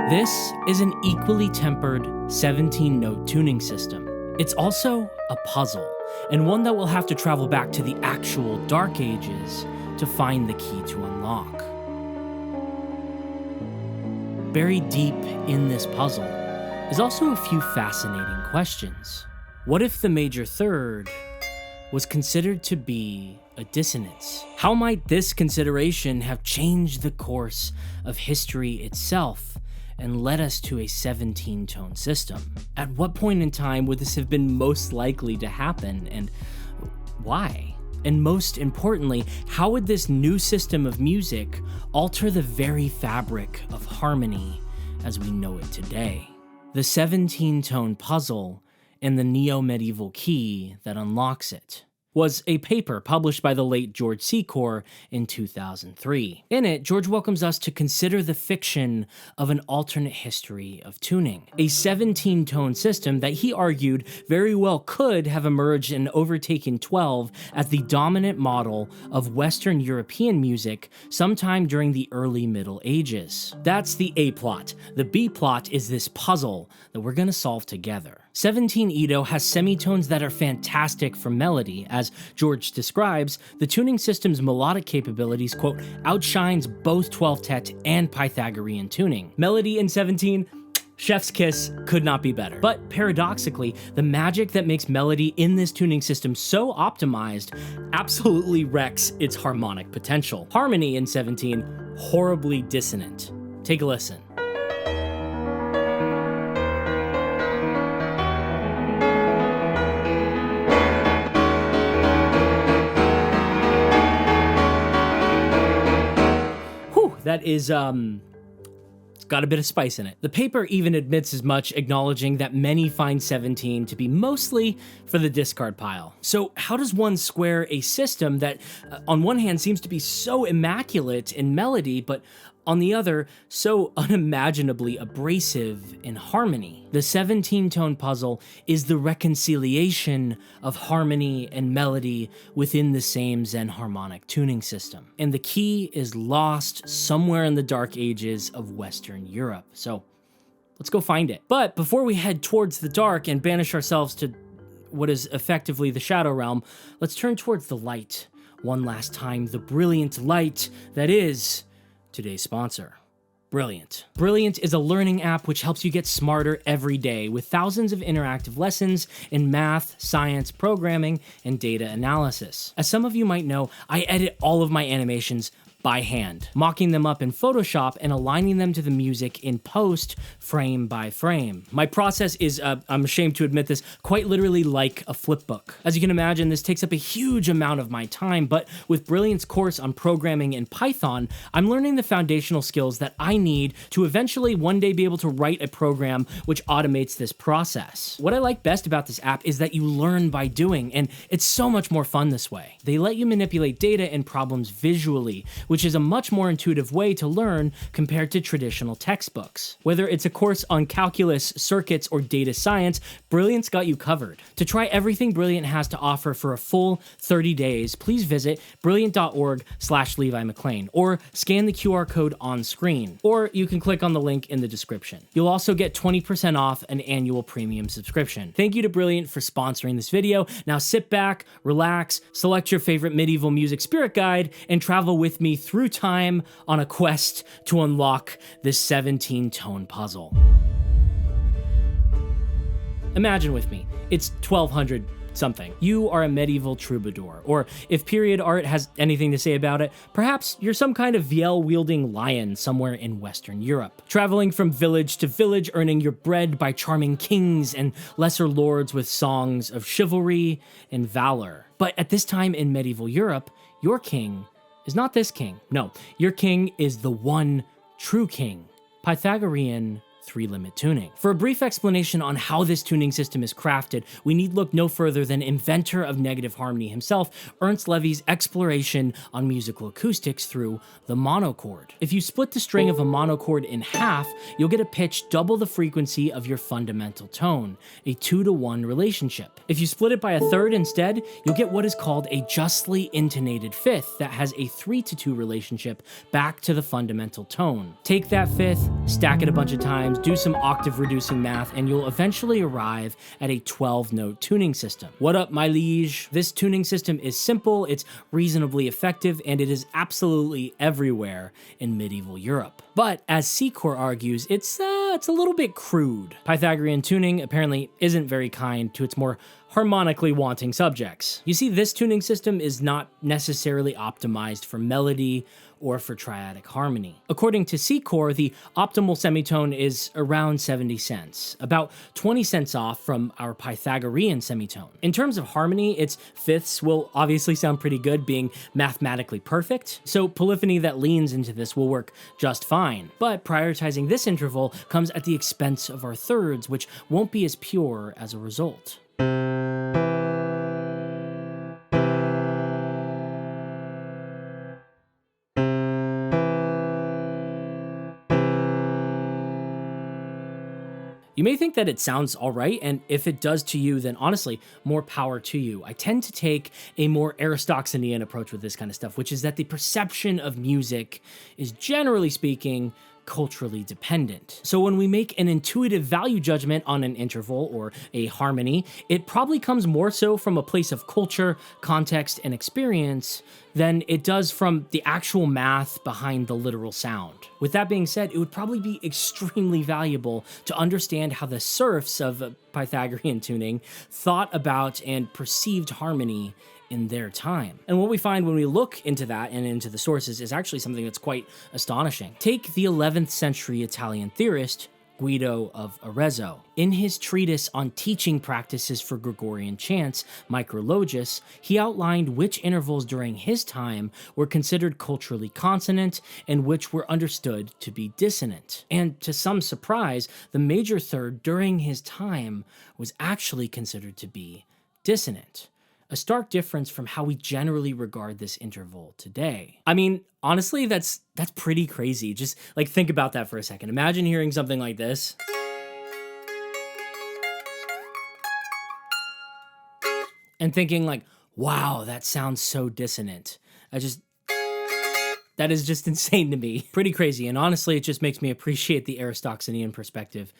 This is an equally tempered 17-note tuning system. It's also a puzzle, and one that will have to travel back to the actual Dark Ages to find the key to unlock. Buried deep in this puzzle is also a few fascinating questions. What if the major third was considered to be a dissonance? How might this consideration have changed the course of history itself and led us to a 17-tone system? At what point in time would this have been most likely to happen, and why? And most importantly, how would this new system of music alter the very fabric of harmony as we know it today? The 17-tone puzzle and the NeoMedieval Key That Unlocks It was a paper published by the late George Secor in 2003. In it, George welcomes us to consider the fiction of an alternate history of tuning, a 17-tone system that he argued very well could have emerged and overtaken 12 as the dominant model of Western European music sometime during the early Middle Ages. That's the A plot. The B plot is this puzzle that we're gonna solve together. 17-Edo has semitones that are fantastic for melody. As George describes, the tuning system's melodic capabilities, quote, outshines both 12-tet and Pythagorean tuning. Melody in 17, chef's kiss, could not be better. But paradoxically, the magic that makes melody in this tuning system so optimized absolutely wrecks its harmonic potential. Harmony in 17, horribly dissonant. Take a listen. That is, it's got a bit of spice in it. The paper even admits as much, acknowledging that many find 17 to be mostly for the discard pile. So how does one square a system that, on one hand, seems to be so immaculate in melody, but on the other, so unimaginably abrasive in harmony? The 17-tone puzzle is the reconciliation of harmony and melody within the same Zen harmonic tuning system. And the key is lost somewhere in the Dark Ages of Western Europe. So let's go find it. But before we head towards the dark and banish ourselves to what is effectively the shadow realm, let's turn towards the light one last time. The brilliant light that is today's sponsor, Brilliant. Brilliant is a learning app which helps you get smarter every day with thousands of interactive lessons in math, science, programming, and data analysis. As some of you might know, I edit all of my animations by hand, mocking them up in Photoshop and aligning them to the music in post, frame by frame. My process is, I'm ashamed to admit this, quite literally like a flipbook. As you can imagine, this takes up a huge amount of my time, but with Brilliant's course on programming in Python, I'm learning the foundational skills that I need to eventually one day be able to write a program which automates this process. What I like best about this app is that you learn by doing, and it's so much more fun this way. They let you manipulate data and problems visually, which is a much more intuitive way to learn compared to traditional textbooks. Whether it's a course on calculus, circuits, or data science, Brilliant's got you covered. To try everything Brilliant has to offer for a full 30 days, please visit brilliant.org/Levi McLean, or scan the QR code on screen, or you can click on the link in the description. You'll also get 20% off an annual premium subscription. Thank you to Brilliant for sponsoring this video. Now sit back, relax, select your favorite medieval music spirit guide, and travel with me through time on a quest to unlock this 17-tone puzzle. Imagine with me, it's 1200 something. You are a medieval troubadour, or if period art has anything to say about it, perhaps you're some kind of viol-wielding lion somewhere in Western Europe, traveling from village to village, earning your bread by charming kings and lesser lords with songs of chivalry and valor. But at this time in medieval Europe, your king is not this king. No, your king is the one true king, Pythagorean 3-limit tuning. For a brief explanation on how this tuning system is crafted, we need look no further than inventor of negative harmony himself, Ernst Levy's exploration on musical acoustics through the monochord. If you split the string of a monochord in half, you'll get a pitch double the frequency of your fundamental tone, a 2-to-1 relationship. If you split it by a third instead, you'll get what is called a justly intonated fifth that has a 3-to-2 relationship back to the fundamental tone. Take that fifth, stack it a bunch of times, do some octave reducing math, and you'll eventually arrive at a 12-note tuning system. What up, my liege? This tuning system is simple, it's reasonably effective, and it is absolutely everywhere in medieval Europe. But as Secor argues, it's a little bit crude. Pythagorean tuning apparently isn't very kind to its more harmonically wanting subjects. You see, this tuning system is not necessarily optimized for melody or for triadic harmony. According to Secor, the optimal semitone is around 70 cents, about 20 cents off from our Pythagorean semitone. In terms of harmony, its fifths will obviously sound pretty good, being mathematically perfect, so polyphony that leans into this will work just fine. But prioritizing this interval comes at the expense of our thirds, which won't be as pure as a result. You may think that it sounds alright, and if it does to you, then honestly, more power to you. I tend to take a more Aristoxenean approach with this kind of stuff, which is that the perception of music is, generally speaking, culturally dependent. So when we make an intuitive value judgment on an interval or a harmony, it probably comes more so from a place of culture, context, and experience than it does from the actual math behind the literal sound. With that being said, it would probably be extremely valuable to understand how the serfs of Pythagorean tuning thought about and perceived harmony in their time. And what we find when we look into that and into the sources is actually something that's quite astonishing. Take the 11th century Italian theorist, Guido of Arezzo. In his treatise on teaching practices for Gregorian chants, Micrologus, he outlined which intervals during his time were considered culturally consonant and which were understood to be dissonant. And to some surprise, the major third during his time was actually considered to be dissonant. A stark difference from how we generally regard this interval today. I mean, honestly, that's pretty crazy. Just like think about that for a second. Imagine hearing something like this. And thinking like, wow, that sounds so dissonant. That is just insane to me. Pretty crazy, and honestly, it just makes me appreciate the Aristoxenean perspective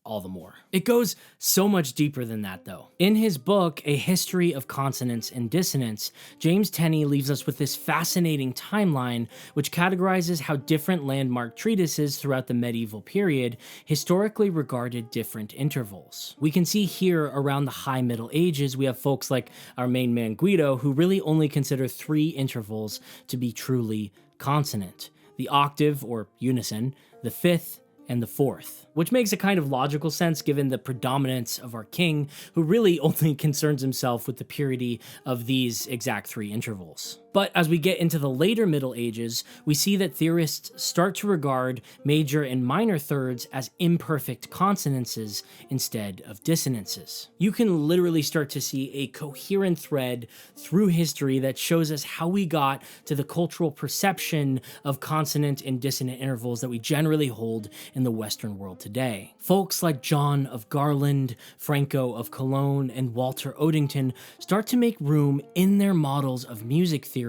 all the more. It goes so much deeper than that, though. In his book, A History of Consonance and Dissonance, James Tenney leaves us with this fascinating timeline which categorizes how different landmark treatises throughout the medieval period historically regarded different intervals. We can see here around the High Middle Ages, we have folks like our main man Guido who really only consider 3 intervals to be truly consonant: the octave or unison, the fifth, and the fourth, which makes a kind of logical sense given the predominance of our king, who really only concerns himself with the purity of these exact 3 intervals. But as we get into the later Middle Ages, we see that theorists start to regard major and minor thirds as imperfect consonances instead of dissonances. You can literally start to see a coherent thread through history that shows us how we got to the cultural perception of consonant and dissonant intervals that we generally hold in the Western world today. Folks like John of Garland, Franco of Cologne, and Walter Odington start to make room in their models of music theory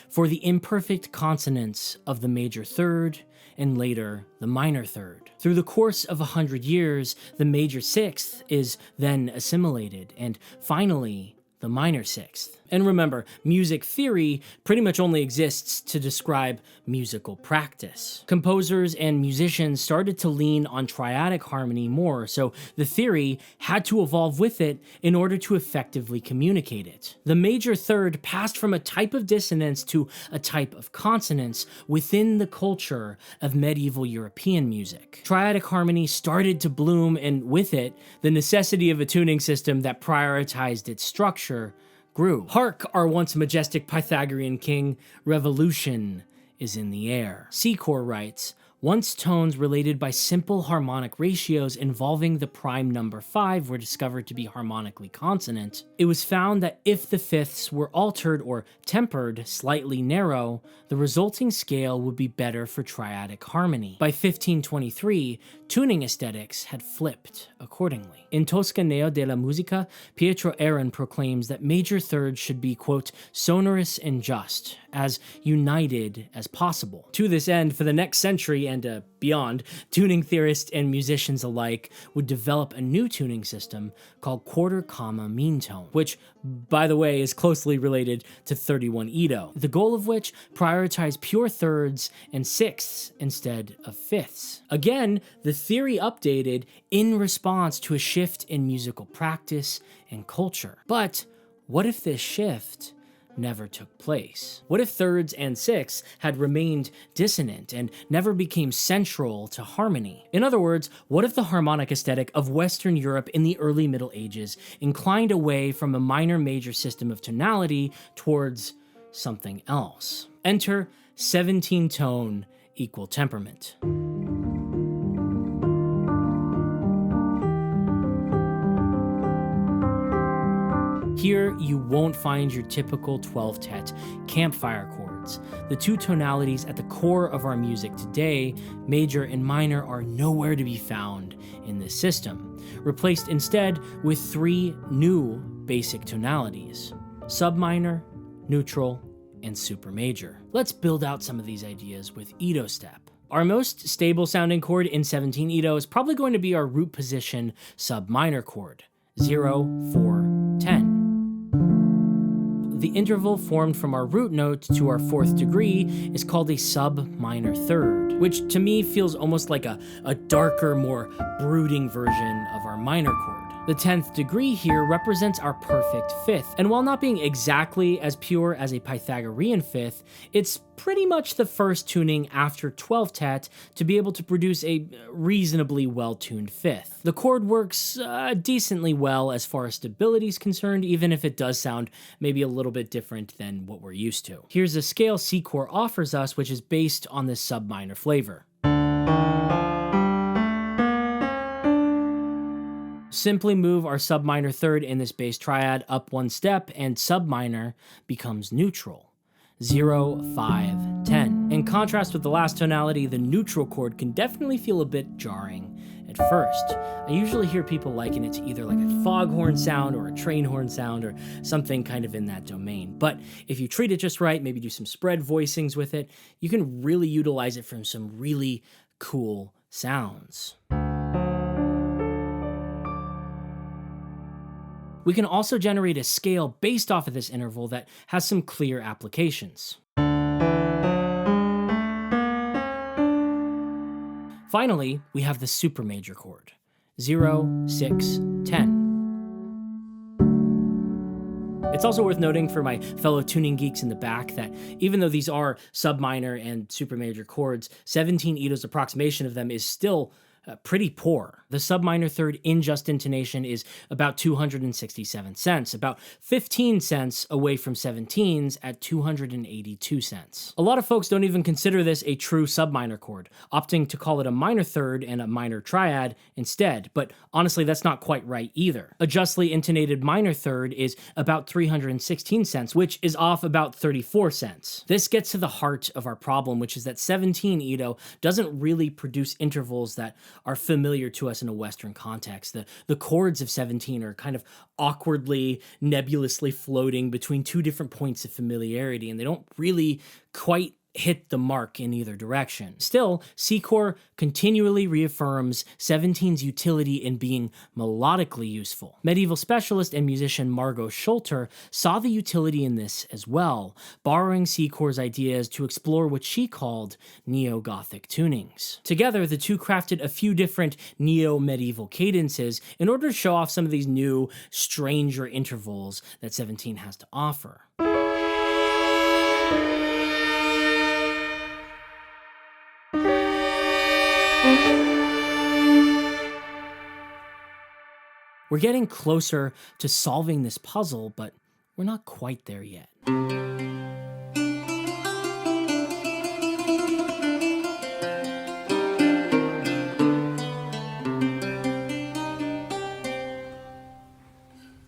for the imperfect consonants of the major third and later the minor third. Through the course of 100 years, the major sixth is then assimilated, and finally, the minor sixth. And remember, music theory pretty much only exists to describe musical practice. Composers and musicians started to lean on triadic harmony more, so the theory had to evolve with it in order to effectively communicate it. The major third passed from a type of dissonance to a type of consonance within the culture of medieval European music. Triadic harmony started to bloom, and with it, the necessity of a tuning system that prioritized its structure grew. Hark, our once majestic Pythagorean king, revolution is in the air. Secor writes, Once tones related by simple harmonic ratios involving the prime number 5 were discovered to be harmonically consonant, it was found that if the fifths were altered or tempered slightly narrow, the resulting scale would be better for triadic harmony. By 1523, tuning aesthetics had flipped accordingly. In Toscaneo della Musica, Pietro Aaron proclaims that major thirds should be, quote, sonorous and just, as united as possible. To this end, for the next century and beyond, tuning theorists and musicians alike would develop a new tuning system called quarter comma meantone, which, by the way, is closely related to 31 Ito, the goal of which prioritized pure thirds and sixths instead of fifths. Again, the theory updated in response to a shift in musical practice and culture. But what if this shift never took place? What if thirds and sixths had remained dissonant and never became central to harmony? In other words, what if the harmonic aesthetic of Western Europe in the early Middle Ages inclined away from a minor-major system of tonality towards something else? Enter 17-tone equal temperament. Here, you won't find your typical 12-tet campfire chords. The two tonalities at the core of our music today, major and minor, are nowhere to be found in this system, replaced instead with three new basic tonalities: subminor, neutral, and supermajor. Let's build out some of these ideas with Ito step. Our most stable sounding chord in 17 Ito is probably going to be our root position subminor chord, 0, 4, 10. The interval formed from our root note to our fourth degree is called a sub-minor third, which to me feels almost like a darker, more brooding version of our minor chord. The 10th degree here represents our perfect fifth, and while not being exactly as pure as a Pythagorean fifth, it's pretty much the first tuning after 12th to be able to produce a reasonably well-tuned fifth. The chord works decently well as far as stability is concerned, even if it does sound maybe a little bit different than what we're used to. Here's a scale Secor offers us, which is based on this sub-minor flavor. Simply move our subminor third in this bass triad up one step, and subminor becomes neutral. 0, 5, 10. In contrast with the last tonality, the neutral chord can definitely feel a bit jarring at first. I usually hear people liken it to either like a foghorn sound or a train horn sound or something kind of in that domain. But if you treat it just right, maybe do some spread voicings with it, you can really utilize it from some really cool sounds. We can also generate a scale based off of this interval that has some clear applications. Finally, we have the supermajor chord, 0, 6, 10. It's also worth noting for my fellow tuning geeks in the back that even though these are subminor and supermajor chords, 17 Ito's approximation of them is still pretty poor. The subminor third in just intonation is about 267 cents, about 15 cents away from 17's at 282 cents. A lot of folks don't even consider this a true subminor chord, opting to call it a minor third and a minor triad instead, but honestly that's not quite right either. A justly intonated minor third is about 316 cents, which is off about 34 cents. This gets to the heart of our problem, which is that 17 Ito doesn't really produce intervals that are familiar to us in a Western context. The chords of 17 are kind of awkwardly, nebulously floating between two different points of familiarity, and they don't really quite hit the mark in either direction. Still, Secor continually reaffirms 17's utility in being melodically useful. Medieval specialist and musician Margo Schulter saw the utility in this as well, borrowing Secor's ideas to explore what she called neo-Gothic tunings. Together, the two crafted a few different neo-medieval cadences in order to show off some of these new, stranger intervals that 17 has to offer. We're getting closer to solving this puzzle, but we're not quite there yet.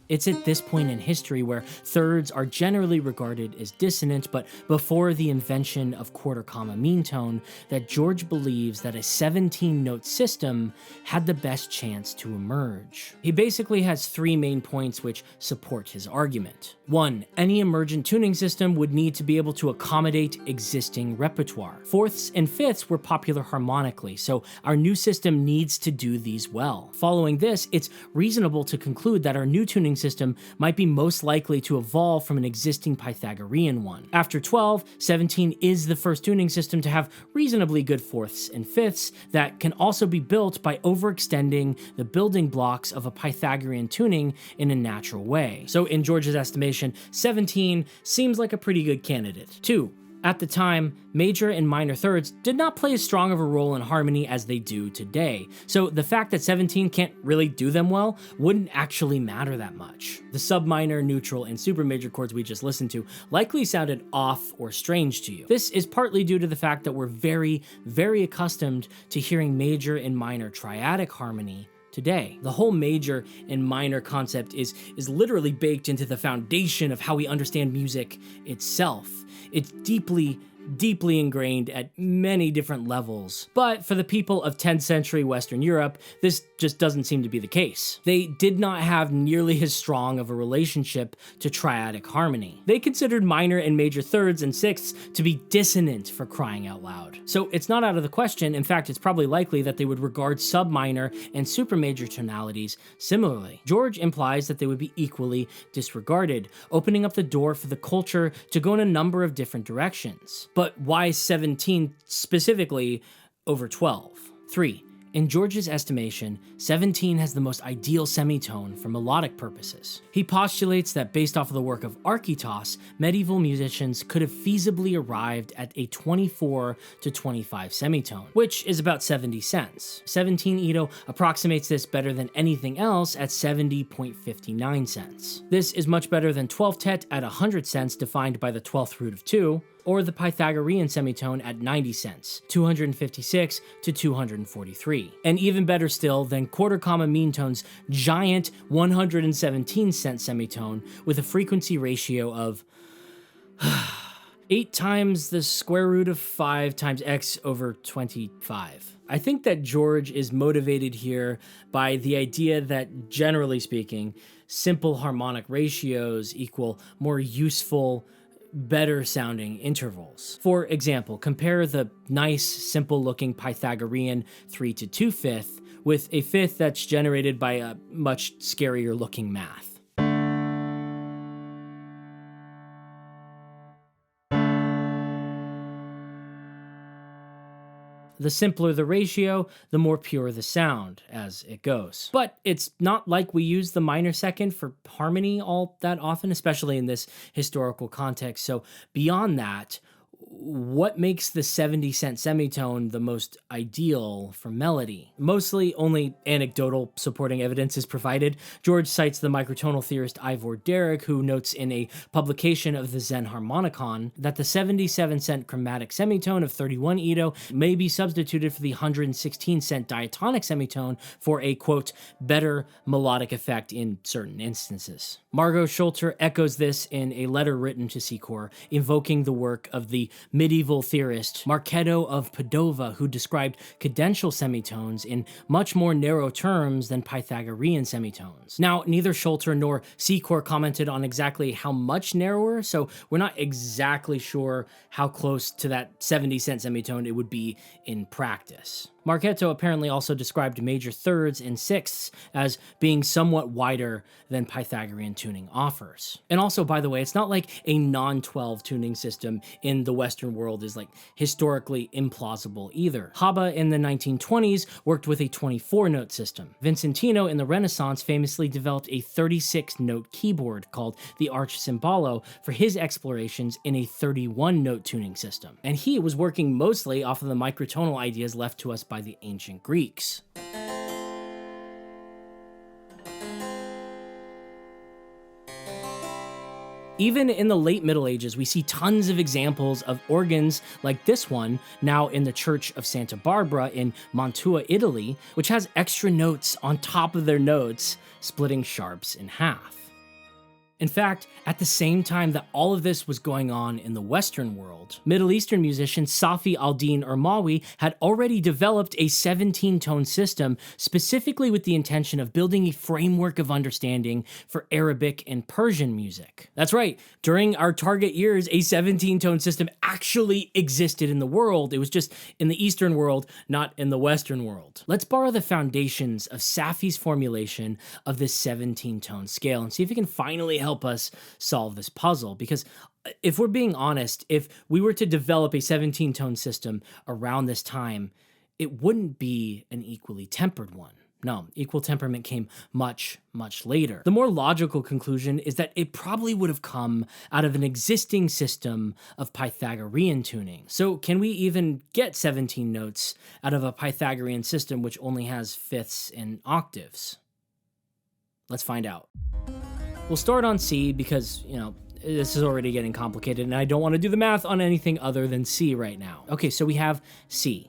It's at this point in history where thirds are generally regarded as dissonant, but before the invention of quarter comma meantone, that George believes that a 17-note system had the best chance to emerge. He basically has three main points which support his argument. 1. Any emergent tuning system would need to be able to accommodate existing repertoire. Fourths and fifths were popular harmonically, so our new system needs to do these well. Following this, it's reasonable to conclude that our new tuning system might be most likely to evolve from an existing Pythagorean one. After 12, 17 is the first tuning system to have reasonably good fourths and fifths that can also be built by overextending the building blocks of a Pythagorean tuning in a natural way. So in George's estimation, 17 seems like a pretty good candidate. 2. At the time, major and minor thirds did not play as strong of a role in harmony as they do today, so the fact that 17 can't really do them well wouldn't actually matter that much. The subminor, neutral, and supermajor chords we just listened to likely sounded off or strange to you. This is partly due to the fact that we're very, very accustomed to hearing major and minor triadic harmony today. The whole major and minor concept is literally baked into the foundation of how we understand music itself. It's deeply ingrained at many different levels. But for the people of 10th century Western Europe, this just doesn't seem to be the case. They did not have nearly as strong of a relationship to triadic harmony. They considered minor and major thirds and sixths to be dissonant, for crying out loud. So it's not out of the question, in fact it's probably likely that they would regard subminor and supermajor tonalities similarly. George implies that they would be equally disregarded, opening up the door for the culture to go in a number of different directions. But why 17 specifically over 12? 3. In George's estimation, 17 has the most ideal semitone for melodic purposes. He postulates that based off of the work of Archytas, medieval musicians could have feasibly arrived at a 24 to 25 semitone, which is about 70 cents. 17 Ito approximates this better than anything else at 70.59 cents. This is much better than 12 tet at 100 cents defined by the 12th root of 2, or the Pythagorean semitone at 90 cents, 256 to 243. And even better still than quarter comma meantone's giant 117-cent semitone with a frequency ratio of 8 times the square root of 5 times x over 25. I think that George is motivated here by the idea that, generally speaking, simple harmonic ratios equal more useful, better sounding intervals. For example, compare the nice, simple looking Pythagorean 3 to 2 fifth with a fifth that's generated by a much scarier looking math. The simpler the ratio, the more pure the sound, as it goes. But it's not like we use the minor second for harmony all that often, especially in this historical context. So beyond that, what makes the 70-cent semitone the most ideal for melody? Mostly only anecdotal supporting evidence is provided. George cites the microtonal theorist Ivor Derrick, who notes in a publication of the Zen Harmonicon that the 77-cent chromatic semitone of 31 Ito may be substituted for the 116-cent diatonic semitone for a, quote, better melodic effect in certain instances. Margo Schulter echoes this in a letter written to Secor, invoking the work of the medieval theorist Marchettus of Padua, who described cadential semitones in much more narrow terms than Pythagorean semitones. Now, neither Schulter nor Secor commented on exactly how much narrower, so we're not exactly sure how close to that 70-cent semitone it would be in practice. Marchettus apparently also described major thirds and sixths as being somewhat wider than Pythagorean tuning offers. And also, by the way, it's not like a non-12 tuning system in the Western world is like historically implausible either. Haba in the 1920s worked with a 24-note system. Vicentino in the Renaissance famously developed a 36-note keyboard called the Archicembalo for his explorations in a 31-note tuning system. And he was working mostly off of the microtonal ideas left to us by the ancient Greeks. Even in the late Middle Ages, we see tons of examples of organs like this one, now in the Church of Santa Barbara in Mantua, Italy, which has extra notes on top of their notes, splitting sharps in half. In fact, at the same time that all of this was going on in the Western world, Middle Eastern musician Safi al-Urmawi had already developed a 17-tone system specifically with the intention of building a framework of understanding for Arabic and Persian music. That's right, during our target years, a 17-tone system actually existed in the world. It was just in the Eastern world, not in the Western world. Let's borrow the foundations of Safi's formulation of this 17-tone scale and see if it can finally help us solve this puzzle. Because if we're being honest, if we were to develop a 17-tone system around this time, it wouldn't be an equally tempered one. No, equal temperament came much, much later. The more logical conclusion is that it probably would have come out of an existing system of Pythagorean tuning. So can we even get 17 notes out of a Pythagorean system which only has fifths and octaves? Let's find out. We'll start on C because, this is already getting complicated and I don't want to do the math on anything other than C right now. Okay, so we have C.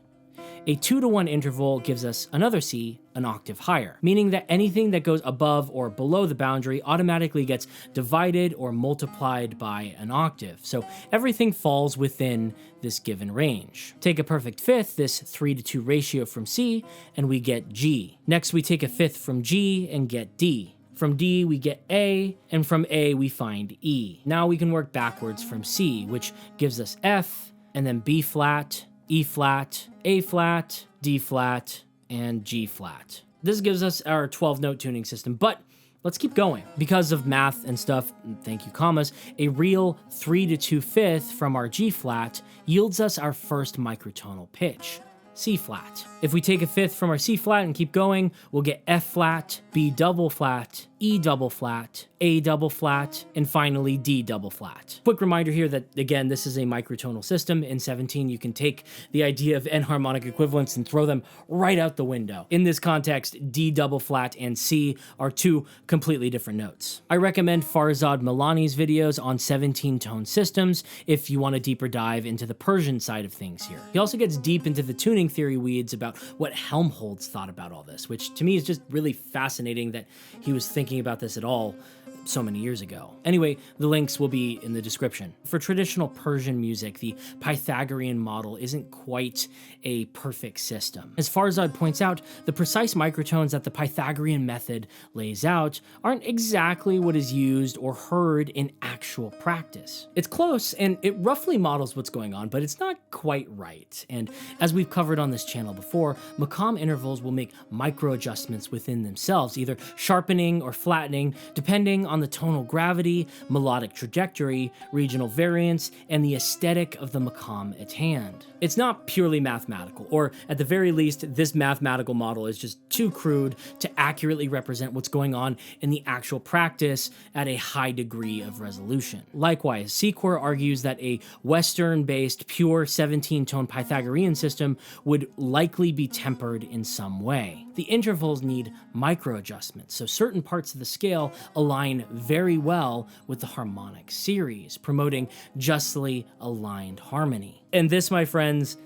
A 2-to-1 interval gives us another C, an octave higher, meaning that anything that goes above or below the boundary automatically gets divided or multiplied by an octave. So everything falls within this given range. Take a perfect fifth, this 3-to-2 ratio from C, and we get G. Next, we take a fifth from G and get D. From D, we get A, and from A, we find E. Now we can work backwards from C, which gives us F, and then B flat, E flat, A flat, D flat, and G flat. This gives us our 12-note tuning system, but let's keep going. Because of math and stuff, thank you commas, a real 3-to-2 fifth from our G flat yields us our first microtonal pitch, C flat. If we take a fifth from our C flat and keep going, we'll get F flat, B double flat, E double flat, A double flat, and finally D double flat. Quick reminder here that, again, this is a microtonal system. In 17, you can take the idea of n-harmonic equivalents and throw them right out the window. In this context, D double flat and C are two completely different notes. I recommend Farzad Milani's videos on 17-tone systems if you want a deeper dive into the Persian side of things here. He also gets deep into the tuning theory weeds about what Helmholtz thought about all this, which to me is just really fascinating that he was thinking about this at all so many years ago. Anyway, the links will be in the description. For traditional Persian music, the Pythagorean model isn't quite a perfect system. As Farzad points out, the precise microtones that the Pythagorean method lays out aren't exactly what is used or heard in actual practice. It's close, and it roughly models what's going on, but it's not quite right. And as we've covered on this channel before, makam intervals will make micro adjustments within themselves, either sharpening or flattening, depending on the tonal gravity, melodic trajectory, regional variance, and the aesthetic of the makam at hand. It's not purely mathematical, or at the very least, this mathematical model is just too crude to accurately represent what's going on in the actual practice at a high degree of resolution. Likewise, Secor argues that a Western-based pure 17-tone Pythagorean system would likely be tempered in some way. The intervals need micro adjustments, so certain parts of the scale align very well with the harmonic series, promoting justly aligned harmony. And this, my friends,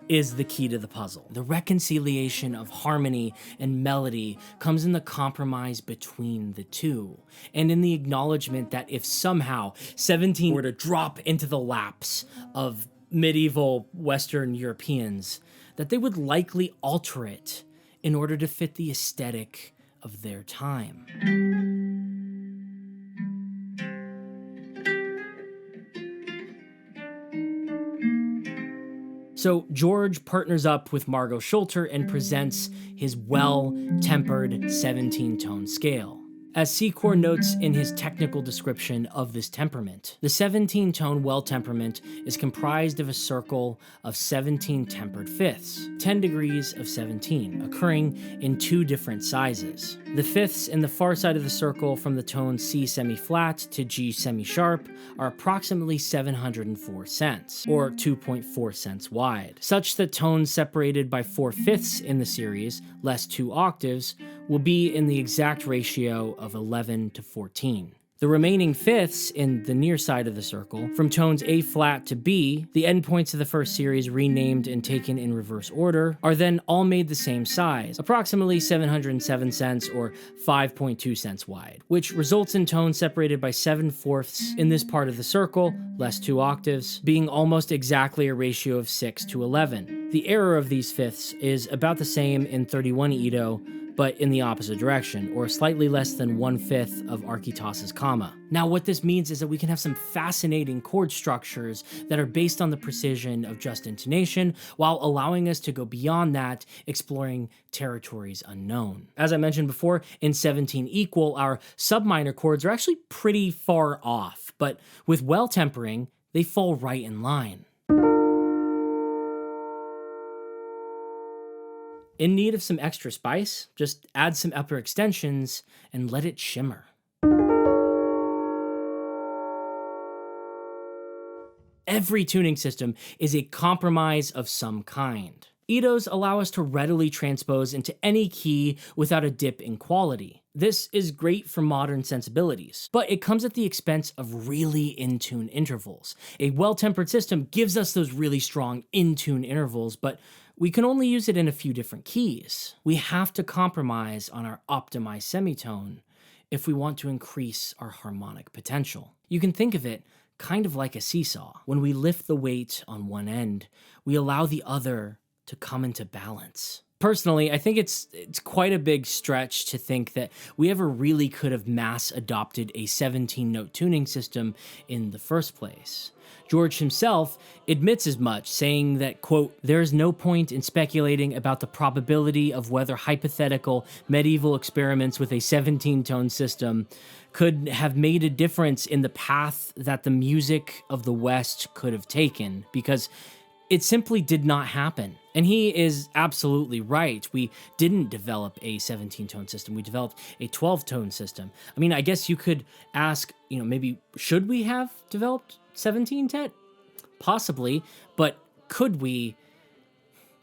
is the key to the puzzle. The reconciliation of harmony and melody comes in the compromise between the two, and in the acknowledgement that if somehow 17 were to drop into the laps of medieval Western Europeans, that they would likely alter it in order to fit the aesthetic of their time. So George partners up with Margo Schulter and presents his well-tempered 17-tone scale. As Secor notes in his technical description of this temperament, the 17-tone well temperament is comprised of a circle of 17 tempered fifths, 10 degrees of 17, occurring in two different sizes. The fifths in the far side of the circle from the tone C semi-flat to G semi-sharp are approximately 704 cents, or 2.4 cents wide, such that tones separated by 4/5 in the series, less 2 octaves, will be in the exact ratio of 11 to 14. The remaining fifths in the near side of the circle, from tones A flat to B, the endpoints of the first series renamed and taken in reverse order, are then all made the same size, approximately 707 cents or 5.2 cents wide, which results in tones separated by 7/4 in this part of the circle, less 2 octaves, being almost exactly a ratio of 6 to 11. The error of these fifths is about the same in 31 Ito, but in the opposite direction, or slightly less than 1/5 of Archytas's comma. Now, what this means is that we can have some fascinating chord structures that are based on the precision of just intonation, while allowing us to go beyond that, exploring territories unknown. As I mentioned before, in 17 equal, our subminor chords are actually pretty far off, but with well tempering, they fall right in line. In need of some extra spice, just add some upper extensions and let it shimmer. Every tuning system is a compromise of some kind. Itos allow us to readily transpose into any key without a dip in quality. This is great for modern sensibilities, but it comes at the expense of really in-tune intervals. A well-tempered system gives us those really strong in-tune intervals, but we can only use it in a few different keys. We have to compromise on our optimized semitone if we want to increase our harmonic potential. You can think of it kind of like a seesaw. When we lift the weight on one end, we allow the other to come into balance. Personally, I think it's quite a big stretch to think that we ever really could have mass adopted a 17-note tuning system in the first place. George himself admits as much, saying that, quote, "There is no point in speculating about the probability of whether hypothetical medieval experiments with a 17-tone system could have made a difference in the path that the music of the West could have taken, because it simply did not happen." And he is absolutely right. We didn't develop a 17-tone system. We developed a 12-tone system. I mean, I guess you could ask, maybe should we have developed 17-tet? Possibly, but could we?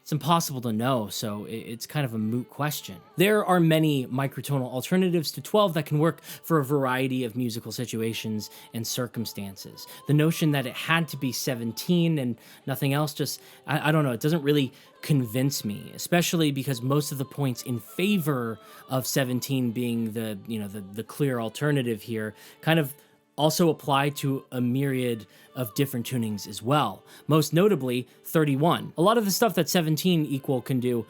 It's impossible to know, so it's kind of a moot question. There are many microtonal alternatives to 12 that can work for a variety of musical situations and circumstances. The notion that it had to be 17 and nothing else just, I don't know, it doesn't really convince me, especially because most of the points in favor of 17 being the clear alternative here kind of also apply to a myriad of different tunings as well. Most notably, 31. A lot of the stuff that 17 equal can do,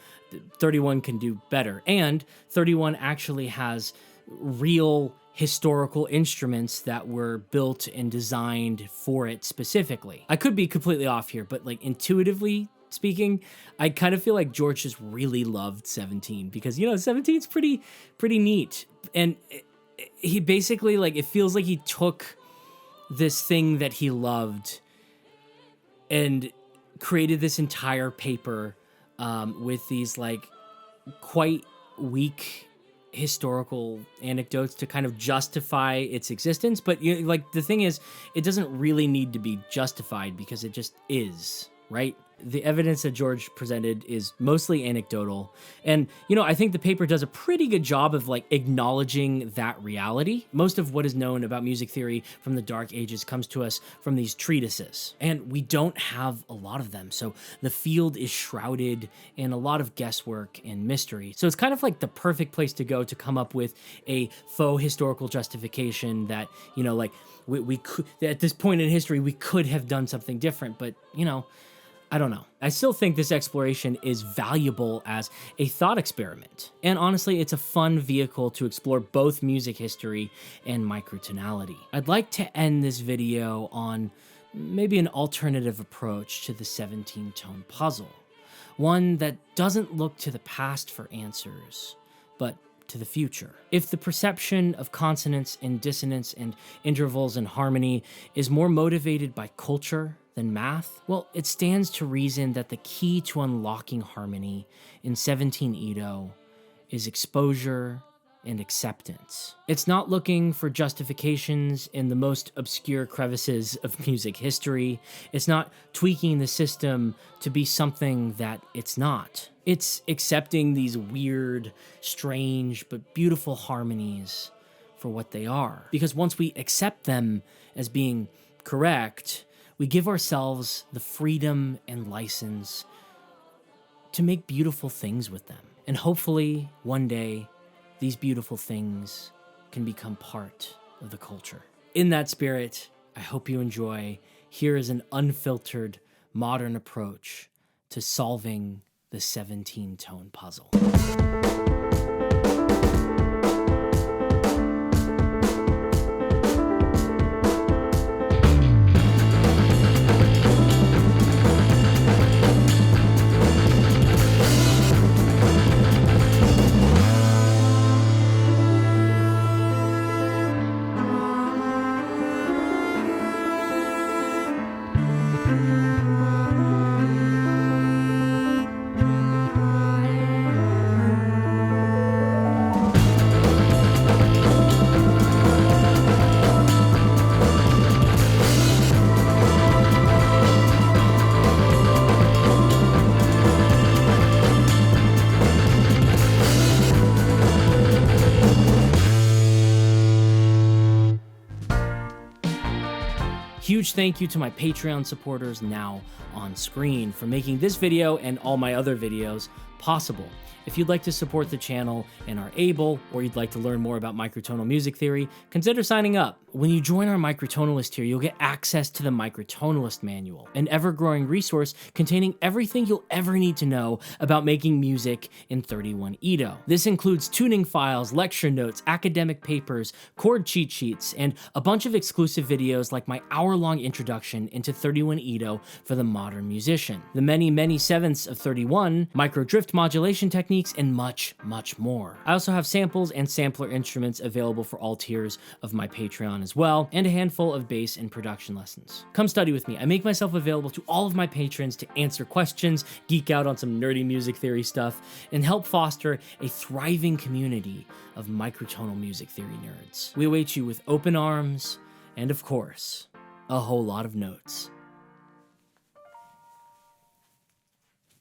31 can do better. And 31 actually has real historical instruments that were built and designed for it specifically. I could be completely off here, but intuitively speaking, I kind of feel like George just really loved 17 because, 17 is pretty neat. And he basically, it feels like he took this thing that he loved and created this entire paper with these, quite weak historical anecdotes to kind of justify its existence. But, the thing is, it doesn't really need to be justified because it just is, right? The evidence that George presented is mostly anecdotal. And, I think the paper does a pretty good job of acknowledging that reality. Most of what is known about music theory from the Dark Ages comes to us from these treatises. And we don't have a lot of them. So the field is shrouded in a lot of guesswork and mystery. So it's kind of the perfect place to go to come up with a faux historical justification that, we could, at this point in history, we could have done something different. But, I don't know. I still think this exploration is valuable as a thought experiment. And honestly, it's a fun vehicle to explore both music history and microtonality. I'd like to end this video on maybe an alternative approach to the 17-tone puzzle. One that doesn't look to the past for answers, but to the future. If the perception of consonance and dissonance and intervals and harmony is more motivated by culture than math, well, it stands to reason that the key to unlocking harmony in 17 Ito is exposure and acceptance. It's not looking for justifications in the most obscure crevices of music history. It's not tweaking the system to be something that it's not. It's accepting these weird, strange, but beautiful harmonies for what they are. Because once we accept them as being correct, we give ourselves the freedom and license to make beautiful things with them. And hopefully, one day, these beautiful things can become part of the culture. In that spirit, I hope you enjoy. Here is an unfiltered, modern approach to solving the 17-tone puzzle. Huge thank you to my Patreon supporters now on screen for making this video and all my other videos possible. If you'd like to support the channel and are able, or you'd like to learn more about microtonal music theory, consider signing up. When you join our microtonalist tier, you'll get access to the Microtonalist Manual, an ever-growing resource containing everything you'll ever need to know about making music in 31 Ito. This includes tuning files, lecture notes, academic papers, chord cheat sheets, and a bunch of exclusive videos like my hour-long introduction into 31 Ito for the modern musician, the many sevenths of 31, microdrift modulation techniques, and much more. I also have samples and sampler instruments available for all tiers of my Patreon as well, and a handful of bass and production lessons. Come study with me. I make myself available to all of my patrons to answer questions, geek out on some nerdy music theory stuff, and help foster a thriving community of microtonal music theory nerds. We await you with open arms, and of course, a whole lot of notes.